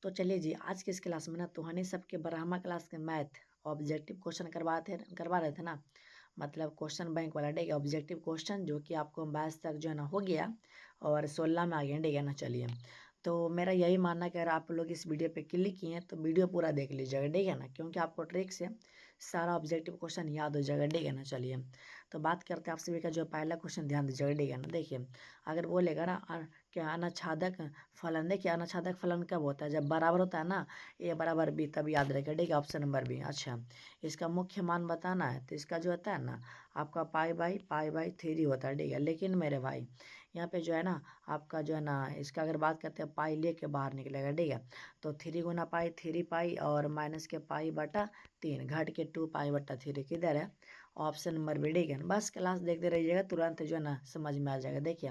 तो चलिए जी, आज की इस क्लास में ना तुहानी सबके ब्रह्मा क्लास के मैथ ऑब्जेक्टिव क्वेश्चन करवा रहे थे ना। मतलब क्वेश्चन बैंक वाला ठीक है, ऑब्जेक्टिव क्वेश्चन जो कि आपको 22 तक जो है ना हो गया और 16 में आ गया ठीक है ना। चलिए, तो मेरा यही मानना है कि अगर आप लोग इस वीडियो पे क्लिक किए तो वीडियो पूरा देख लीजिएगा ठीक है ना, क्योंकि आपको ट्रिक से सारा ऑब्जेक्टिव क्वेश्चन याद हो जाएगा ठीक है ना। चलिए, तो बात करते हैं आप सभी का जो पहला क्वेश्चन, ध्यान दीजिएगा ठीक है ना। देखिए, अगर बोलेगा ना क्या अनाच्छादक फलन, देखिए अनाच्छादक फलन कब होता है, जब बराबर होता है ना ए बराबर बी, तब याद रखेगा ठीक है, ऑप्शन नंबर बी। अच्छा, इसका मुख्य मान बताना है तो इसका जो होता है ना आपका पाई बाई 3 होता है ठीक है। लेकिन मेरे भाई यहाँ पे जो है ना आपका जो है ना इसका अगर बात करते हैं पाई ले के बाहर निकलेगा ठीक है। तो 3 गुना पाई 3 पाई और माइनस के पाई बटा 3 घट के 2 पाई बटा 3 किधर है, ऑप्शन नंबर बी ठीक है। बस क्लास देखते रहिएगा, तुरंत जो है ना समझ में आ जाएगा। देखिए,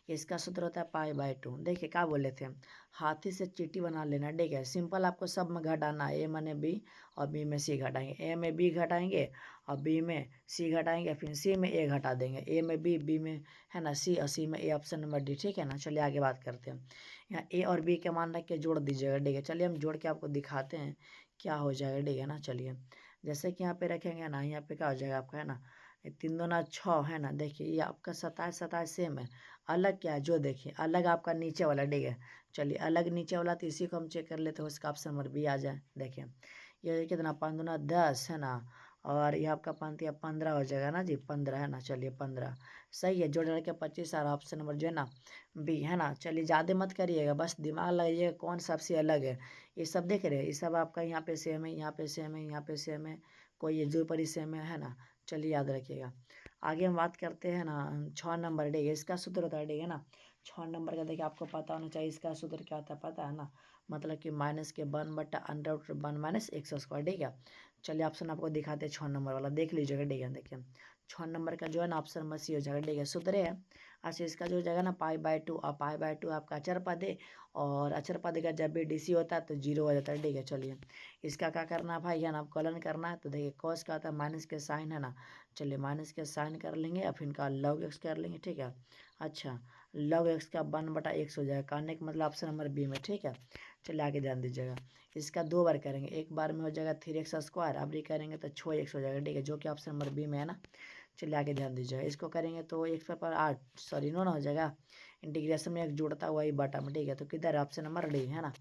इसका सूत्र होता है पाई/2। देखिए क्या बोले थे, हाथी से चीटी बना लेना ठीक है। सिंपल, आपको सब में घटाना, ए माने बी और बी में सी घटाएंगे, ए में बी घटाएंगे और बी में सी घटाएंगे, फिर सी में ए घटा देंगे, ए में बी में है ना सी और सी में ए, ऑप्शन नंबर डी ठीक है ना। चलिए आगे बात करते हैं। यहाँ ए और बी के मान रख के जोड़ दीजिएगा ठीक है। चलिए हम जोड़ के आपको दिखाते हैं क्या हो जाएगा ठीक है ना। चलिए, जैसे कि यहाँ पे रखेंगे ना, यहाँ पे क्या हो जाएगा आपका है ना 3 दूना 6 है ना। देखिए ये आपका 27 सेम है। अलग क्या है, जो देखिए अलग आपका नीचे वाला ठीक है। चलिए, अलग नीचे वाला तो इसी को हम चेक कर लेते हैं, उसका ऑप्शन नंबर बी आ जाए। देखिए ये कितना 5 दूना 10 है ना, और ये आपका 15 हो जाएगा ना जी, 15 है ना। चलिए 15 सही है, जोड़ के 25 सारा ऑप्शन नंबर जो है ना बी है ना। चलिए ज़्यादा मत करिएगा, बस दिमाग लगाइएगा कौन सबसे अलग है। ये सब देख रहे हैं, ये सब आपका यहाँ पे सेम है, यहाँ पे सेम है, यहाँ पे सेम है, कोई ये जो पर ही सेम है ना। चलिए याद रखिएगा। आगे हम बात करते हैं ना 6 नंबर ठीक है, इसका सूत्र होता है ठीक है ना। 6 नंबर का देखिए आपको पता होना चाहिए, इसका सूत्र क्या होता है पता है ना, मतलब कि माइनस के 1/√1 माइनस x² ठीक है। चलिए ऑप्शन आपको दिखाते हैं 6 नंबर वाला, देख लीजिएगा ठीक है। देखिए 6 नंबर का जो है ना ऑप्शन नंबर सी हो जाएगा ठीक है, सूत्र है। अच्छा, इसका जो हो जाएगा ना पाई/2, और पाई/2 आपका अचर पद है, और अचर पद का जब भी डीसी होता है तो 0 हो जाता है ठीक है। चलिए, इसका क्या करना है भाई, है ना कलन करना है। तो देखिए कॉस का होता है माइनस के साइन है ना। चलिए माइनस के साइन कर लेंगे और फिर इनका लॉग एक्स कर लेंगे ठीक है। अच्छा, लॉग एक्स का 1/x हो जाएगा, करने का मतलब ऑप्शन नंबर बी में ठीक है। चलिए आगे ध्यान दीजिएगा, इसका 2 बार करेंगे, एक बार में हो जाएगा 3x², अब करेंगे तो 6x हो जाएगा ठीक है, जो कि ऑप्शन नंबर बी में है ना। चलिए आगे ध्यान दीजिएगा, इसको करेंगे तो x पर 8 सॉरी नो ना हो जाएगा, इंटीग्रेशन में एक जुड़ता हुआ ही बटा में ठीक है। तो किधर है, ऑप्शन नंबर डी है ना,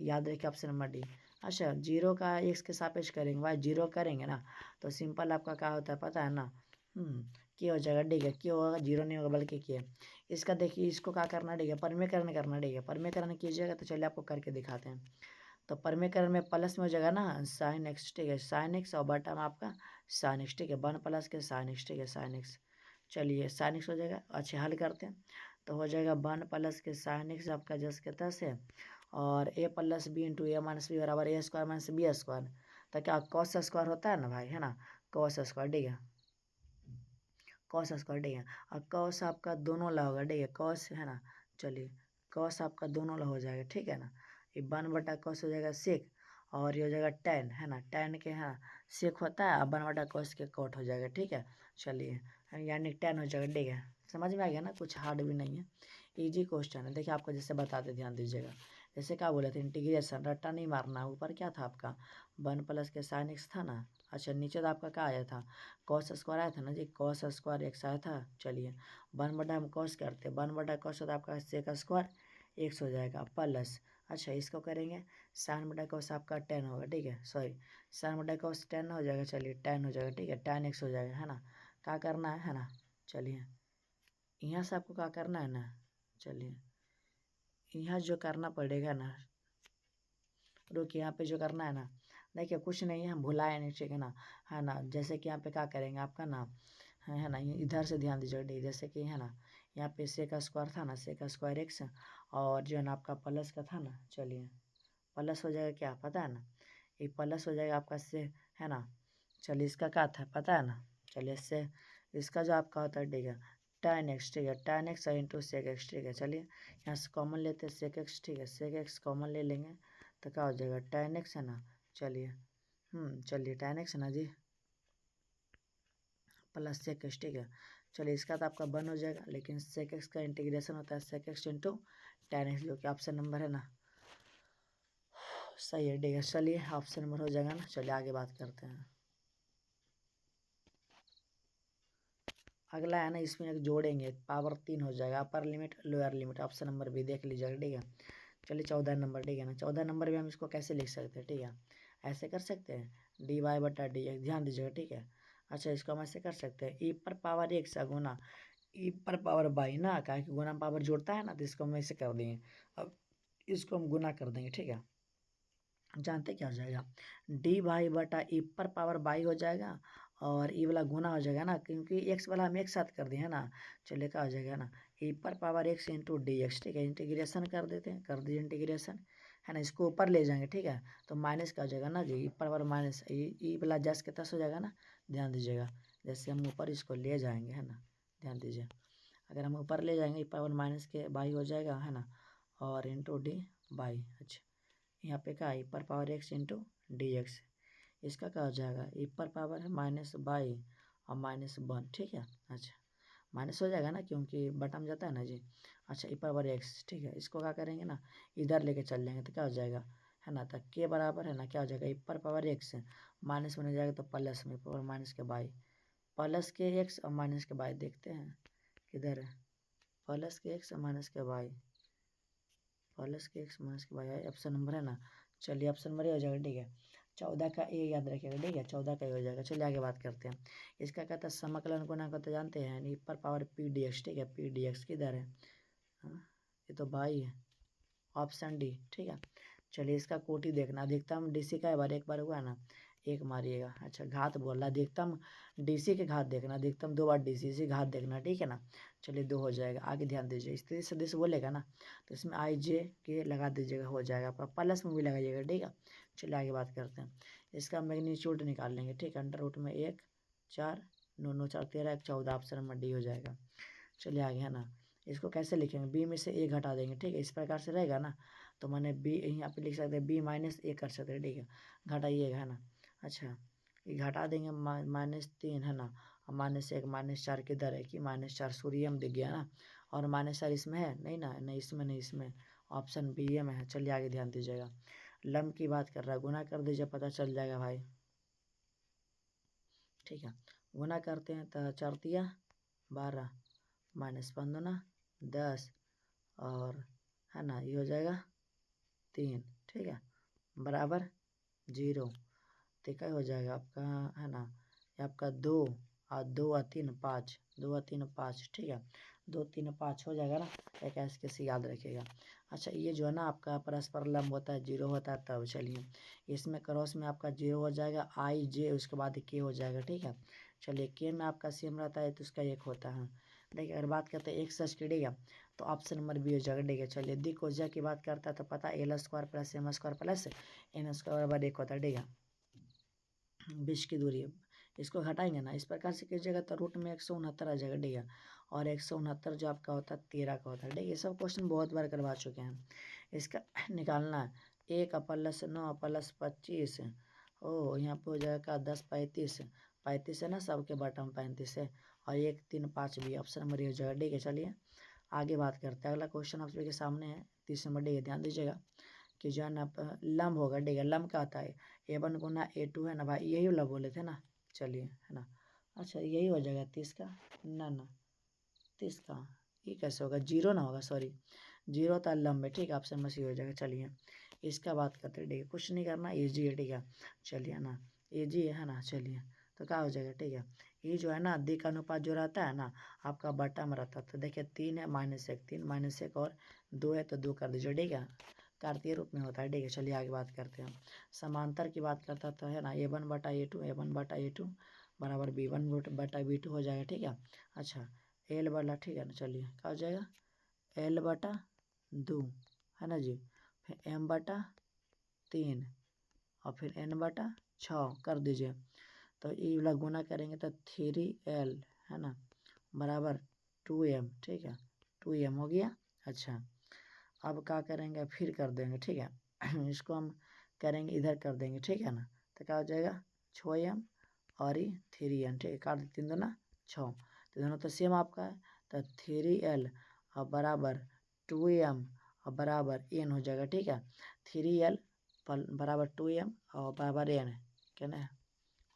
याद रखिए ऑप्शन नंबर डी। अच्छा, 0 का x के सापेक्ष करेंगे भाई, 0 करेंगे ना तो सिंपल आपका क्या होता है पता है ना, क्या हो जाएगा ठीक है, क्या होगा 0 नहीं होगा बल्कि क्या। इसका देखिए, इसको क्या करना ठीक है, परमीकरण करना ठीक है, परमीकरण कीजिएगा तो चलिए आपको करके दिखाते हैं। तो परमीकरण में प्लस में हो जाएगा ना साइन एक्स ठीक है, साइन एक्स और बटा में आपका साइन एक्स ठीक है, 1 प्लस के साइन एक्स ठीक है, साइन एक्स। चलिए साइन एक्स हो जाएगा। अच्छा, हल करते हैं तो हो जाएगा 1 प्लस के साइन एक्स आपका जस के तस है, और ए प्लस बी इंटू ए माइनस बी बराबर a² माइनस b²। तो क्या cos² होता है ना भाई, है ना cos² ठीक है, cos² ठीक है। और cos आपका दोनों ला होगा ठीक है, cos है ना। चलिए cos आपका दोनों ला हो जाएगा ठीक है ना, ये 1/cos हो जाएगा सेक, और ये हो जाएगा tan है ना, tan के है सेक होता है, और 1/cos के कॉट हो जाएगा ठीक है। चलिए यानी tan हो जाएगा ठीक है, समझ में आ गया ना, कुछ हार्ड भी नहीं है, इजी क्वेश्चन है। देखिए आपको जैसे बताते ध्यान दीजिएगा, जैसे क्या बोले थे इंटीग्रेशन, रट्टा नहीं मारना, ऊपर क्या था आपका 1 प्लस के साइन एक्स था ना। अच्छा, नीचे तो आपका क्या आया था cos² आया था ना जी, cos² x आया था। चलिए 1/, हम cos करते 1/cos होता है आपका sec² x हो जाएगा प्लस। अच्छा, इसको करेंगे sin/cos आपका tan होगा ठीक है, सॉरी sin/cos tan हो जाएगा। चलिए tan हो जाएगा ठीक है, tan x हो जाएगा है ना। क्या करना है ना, चलिए यहाँ से आपको क्या करना है ना, चलिए यहाँ जो करना पड़ेगा ना, रुकिए यहाँ पे जो करना है ना, देखिए कुछ नहीं है, हम भुलाए नहीं ठीक है ना। जैसे कि यहाँ पे क्या करेंगे आपका ना, है ना, इधर से ध्यान दीजिए डी, जैसे कि है ना यहाँ पे sec² था ना, sec² x, और जो है ना आपका प्लस का था ना। चलिए प्लस हो जाएगा, क्या पता है ना, ये प्लस हो जाएगा आपका से है ना। चलिए इसका क्या था पता है ना, चलिए इससे इसका जो आपका होता है ठीक है tan x ठीक है, tan x into sec x ठीक है। चलिए यहाँ से कॉमन लेते हैं sec x ठीक है, sec x कॉमन ले लेंगे तो क्या हो जाएगा tan x है ना। चलिए चलिए tan x है ना जी, प्लस sec x ठीक है। चलिए इसका तो आपका 1 हो जाएगा, लेकिन sec x का इंटीग्रेशन होता है sec x into tan x, जो कि ऑप्शन नंबर है ना सही है, ठीक है। चलिए ऑप्शन नंबर हो जाएगा ना। चलिए आगे बात करते हैं। अगला है ना, इसमें एक जोड़ेंगे, पावर 3 हो जाएगा, upper limit lower limit. Option number भी देख लीजिएगा, ठीक है। चलिए 14 नंबर, ठीक है ना। 14 नंबर भी हम इसको कैसे लिख सकते हैं, ठीक है। ऐसे कर सकते हैं dy बटा डी, ध्यान दीजिएगा, ठीक है। अच्छा, इसको हम ऐसे कर सकते हैं ई पर पावर 1 से गुना ई पर पावर बाई ना, क्या कि गुना पावर जोड़ता है ना, तो इसको हम ऐसे कर देंगे। अब इसको हम गुना कर देंगे, ठीक है। जानते क्या हो जाएगा, डी वाई बटा ई पर पावर बाई हो जाएगा, और ई वाला गुना हो जाएगा ना, क्योंकि एक्स वाला हम एक साथ कर दिए है ना। चलिए क्या हो जाएगा ना, ई पर power x into D x, ठीक है। इंटीग्रेशन कर देते हैं, कर दिए इंटीग्रेशन, है ना। इसको ऊपर ले जाएंगे, ठीक है। तो माइनस का हो जाएगा ना जी, ई पर पावर माइनस ई वाला जस के तस हो जाएगा ना। ध्यान दीजिएगा, जैसे हम ऊपर इसको ले जाएंगे, है ना। ध्यान दीजिए, अगर हम ऊपर ले जाएंगे ई पावर माइनस के बाई हो जाएगा, है ना, और इंटू डी बाई। अच्छा, यहाँ पे क्या, ई पर power x into D x, इसका क्या हो जाएगा, ई पर पावर है माइनस बाई और माइनस 1, ठीक है। अच्छा, माइनस हो जाएगा ना, क्योंकि बटन जाता है ना जी। अच्छा, ई पावर एक्स, ठीक है। इसको क्या करेंगे ना, इधर लेके चल जाएंगे, तो क्या हो जाएगा, है ना। तो के बराबर है ना, क्या हो जाएगा, ई पर पावर एक्स माइनस में हो जाएगा, तो प्लस में पावर माइनस के बाई, प्लस के एक्स और माइनस के बाई। देखते हैं किधर है, प्लस के एक्स और माइनस के बाई, प्लस के एक्स माइनस के बाई है, ऑप्शन नंबर है ना। चलिए ऑप्शन नंबर ये हो जाएगा, ठीक है। 14 का ए याद रखिएगा, ठीक है। 14 का ए हो जाएगा। चलिए आगे बात करते हैं। इसका कहता है समाकलन गुणा को तो जानते हैं, ई पर पावर पी डी एक्स, ठीक है। पी डी एक्स किधर है, हाँ, ये तो बाई है, ऑप्शन डी, ठीक है। चलिए इसका कोटि देखना, अधिकतम डीसी का एक बार हुआ ना, एक मारिएगा। अच्छा, घात बोल रहा, अधिकतम डीसी के घात देखना, अधिकतम 2 बार डीसी से घात देखना, ठीक है ना। चलिए 2 हो जाएगा। आगे ध्यान दीजिए, स्थिति सदिश बोलेगा ना, तो इसमें आई जे के लगा दीजिएगा, हो जाएगा आपका, प्लस में भी लगाइएगा, ठीक है। चलिए आगे बात करते हैं। इसका मैग्नीट्यूड निकाल लेंगे, ठीक है। अंडर रूट में 1 4 9 9 4 13 1 14, ऑप्शन नंबर डी हो जाएगा। चलिए आगे, है ना। इसको कैसे लिखेंगे, बी में से ए घटा देंगे, ठीक है। इस प्रकार से रहेगा ना, तो मैंने बी यहाँ पे लिख सकते हैं, बी माइनस ए कर सकते हैं, ठीक है। घटाइएगा, है ना। अच्छा, ये घटा देंगे, -3, है ना, और -1 -4 किधर है, कि -4 सूर्य में दिख गया ना, और -4 इसमें है नहीं ना, नहीं इसमें, नहीं इसमें, ऑप्शन बी ए में है। चलिए आगे ध्यान दीजिएगा, लम की बात कर रहा है, गुना कर दीजिए, पता चल जाएगा भाई, ठीक है। गुना करते हैं तो 4 तिया 12 -15 10, और है ना, ये हो जाएगा 3, ठीक है, बराबर 0। तो क्या हो जाएगा आपका, है ना, ये आपका 2 और 2 और 3 5, 2 और 3 5, ठीक है। 2 3 5 हो जाएगा ना, एक ऐसे कैसे याद रखिएगा। अच्छा, ये जो है ना आपका परस्पर लंब होता है, 0 होता है तब। चलिए इसमें क्रॉस में आपका 0 हो जाएगा, आई जे, उसके बाद के हो जाएगा, ठीक है। चलिए के में आपका सेम रहता है, तो उसका 1 होता है। देखिए अगर बात करते हैं एक सच की, ठीक है, तो ऑप्शन नंबर बी हो जाएगा, ठीक है। चलिए दिक ऊर्जा की बात करता है, तो पता है l square plus m square plus n square बराबर 1 होता है, ठीक है। 20 की दूरी, इसको घटाएंगे ना, इस प्रकार से कीजिएगा, तो रूट में 169 आ जाएगा, ठीक है। और 169 जो आपका होता है 13 का होता है, ठीक है। ये सब क्वेश्चन बहुत बार करवा चुके हैं। इसका निकालना है, 1 प्लस 9 प्लस 25, ओ यहाँ पे हो जाएगा 10 35, 35 है ना, सबके बटन 35 है, और 1 3 5 भी, ऑप्शन नंबर ये हो जाएगा, ठीक है। चलिए आगे बात करते हैं। अगला क्वेश्चन आप सभी के सामने है, 30 नंबर, ठीक है। ध्यान दीजिएगा कि जो है ना लंब होगा, ठीक है। लंब का आता है A1 गुना A2, है ना भाई, यही वाला बोले थे ना। चलिए, है ना। अच्छा, यही हो जाएगा 30 का, ना ना 30 का, ये कैसे होगा, 0 ना होगा, सॉरी 0 था लंब है, ठीक है। ऑप्शन में सी हो जाएगा। चलिए इसका बात करते हैं, ठीक है। कुछ नहीं करना, ईजी है, ठीक है। चलिए ना, ईजी है ना। चलिए तो क्या हो जाएगा, ठीक है। ये जो है ना दिक अनुपात जो रहता है ना, आपका बटा में रहता है, तो देखिए 3 है -1, 3 -1 और 2 है, तो 2 कर दीजिए, ठीक है। कार्तीय रूप में होता है, ठीक है। चलिए आगे बात करते हैं। समांतर की बात करता तो है ना, A1 बटा A2 बराबर B1 बटा B2 हो जाएगा, ठीक है। अच्छा, एल वाला, ठीक है ना। चलिए क्या हो जाएगा, L बटा 2, है ना जी, फिर M बटा 3, और फिर N बटा 6 कर दीजिए। तो ये वाला गुना करेंगे तो 3L, है ना, बराबर 2M, ठीक है। 2M हो गया। अच्छा, अब क्या करेंगे, फिर कर देंगे, ठीक है। इसको हम करेंगे, इधर कर देंगे, ठीक है ना। तो क्या हो जाएगा 6M और ये 3N, ठीक है। काट 3 दूना 6, तो दोनों तो सेम आपका है, तो 3L और बराबर 2M और बराबर N हो जाएगा, ठीक है। 3L बराबर 2m और बराबर n, क्या ना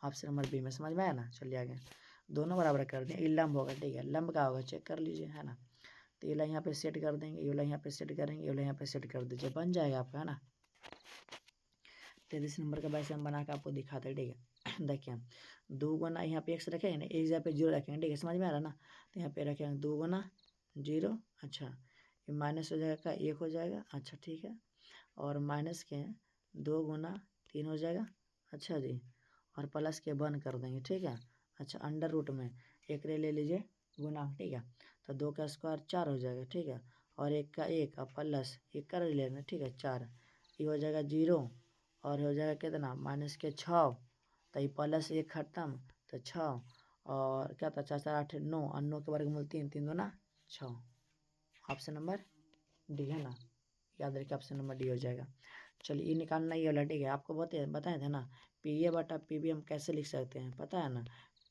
ऑप्शन नंबर बी में। समझ में आया ना। चलिए आगे, दोनों बराबर कर दें, ये लंब होगा, ठीक है। लंब का होगा चेक कर लीजिए, है ना। तो ये यहाँ पे सेट कर देंगे, ये यहाँ पे सेट करेंगे, ये यहाँ पे सेट कर दीजिए, बन जाएगा आपका, है ना। 33 नंबर का वैसे हम बना के आपको दिखाते हैं, ठीक है। देखिए 2 गुना यहाँ पे x रखेंगे ना, एक जगह पे 0 रखेंगे, ठीक है। समझ में आ रहा ना। तो यहाँ पे रखेंगे 2 गुना 0, अच्छा ये माइनस हो जाएगा, 1 हो जाएगा, अच्छा ठीक है। और माइनस के 2 गुना 3 हो जाएगा, अच्छा जी। और प्लस के 1 कर देंगे, ठीक है। अच्छा अंडर रूट में एक ले लीजिए गुना, ठीक है। तो 2 का स्क्वायर 4 हो जाएगा, ठीक है। और 1 का 1 और प्लस 1 कर लेना, ठीक है। 4 ये हो जाएगा 0 और हो जाएगा कितना माइनस के 6, तो ये प्लस 1 खत्म, तो 6 और क्या था 4 4 8 9 और 9 के वर्गमूल 3 3 दूना 6, ऑप्शन नंबर डी, है ना। याद रखिए ऑप्शन नंबर डी हो जाएगा। चलिए ये निकालना ही वाला, ठीक है। आपको बताए थे ना पी ए बटा पी बी हम कैसे लिख सकते हैं, पता है ना।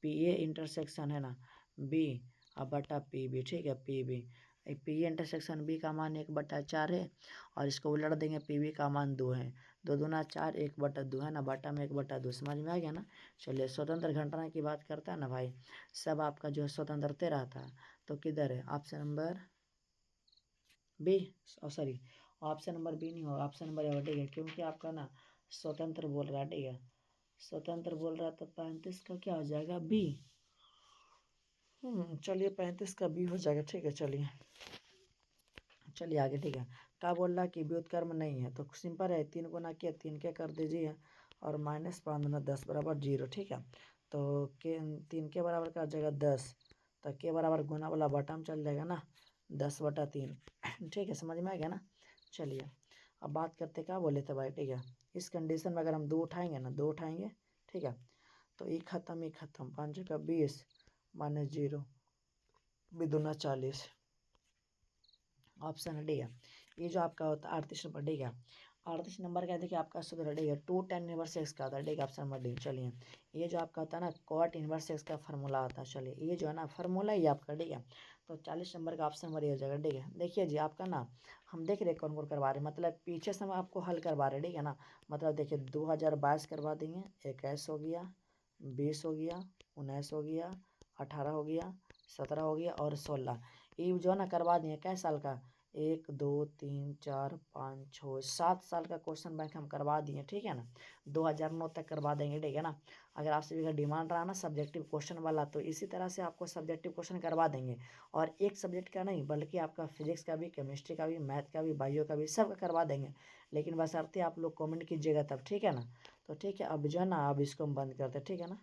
पी ए इंटरसेक्शन है ना बी और बटा पी बी, ठीक है। P B P A intersection B का मान 1/4 है और इसको उलट देंगे, पी बी का मान 2 है, 2 दूना 4 1/2 है ना, बटा में 1/2। समझ में आ गया ना। चलिए स्वतंत्र घटना की बात करता है ना भाई, सब आपका जो है स्वतंत्रते रहता है, तो किधर है option number B, sorry option number B नहीं होगा, ऑप्शन नंबर ए, ठीक है। क्योंकि आपका ना स्वतंत्र बोल रहा है, ठीक है। स्वतंत्र बोल रहा है तो 35 का क्या हो जाएगा बी। चलिए 35 का बी हो जाएगा, ठीक है। चलिए आगे, ठीक है। क्या बोल रहा है कि व्युत्क्रम नहीं है, तो सिंपल है, 3 गुना किया 3 के कर दीजिए और माइनस 5 दूना 10 बराबर 0, ठीक है। तो के 3 के बराबर का हो जाएगा 10, तो के बराबर गुना वाला बटा में चल जाएगा ना 10/3, ठीक है। समझ में आ गया ना। चलिए अब बात करते क्या बोले थे भाई, ठीक है। इस कंडीशन में अगर हम 2 उठाएंगे ना, 2 उठाएंगे, ठीक है। तो ये खत्म 5 का 20 माइनस 0 2 40, ऑप्शन है, ठीक है। ये जो आपका होता है 38 नंबर, ठीक है। 38 नंबर का देखिए आपका सूत्र, ठीक है, 2 tan इनवर्स एक्स का होता है, ठीक है। Option number D. चलिए ये जो आपका होता है ना cot इनवर्स एक्स का फार्मूला होता है, चलिए ये जो है ना फार्मूला ही आपका, ठीक है। तो 40 नंबर का ऑप्शन नंबर ये हो जाएगा, ठीक है। देखिए जी आपका ना हम देख रहे कौन कौन करवा रहे हैं, मतलब पीछे से हम आपको हल करवा रहे हैं, ठीक है ना। मतलब देखिए 2022 करवा देंगे, 21 हो गया, 20 हो गया, 19 हो गया, 18 हो गया, 17 हो गया और 16, ये जो है ना करवा दिए। कै साल का 1 2 3 4 5 6 7 साल का क्वेश्चन बैंक हम करवा दिए, ठीक है ना। 2009 तक करवा देंगे, ठीक है ना। अगर आप सभी का डिमांड रहा ना सब्जेक्टिव क्वेश्चन वाला, तो इसी तरह से आपको सब्जेक्टिव क्वेश्चन करवा देंगे। और एक सब्जेक्ट का नहीं बल्कि आपका फिजिक्स का भी, केमिस्ट्री का भी, मैथ का भी, बायो का भी, सब करवा देंगे। लेकिन बशर्ते आप लोग कमेंट कीजिएगा तब, ठीक है ना। तो ठीक है अब जो है ना अब इसको हम बंद करते हैं, ठीक है ना।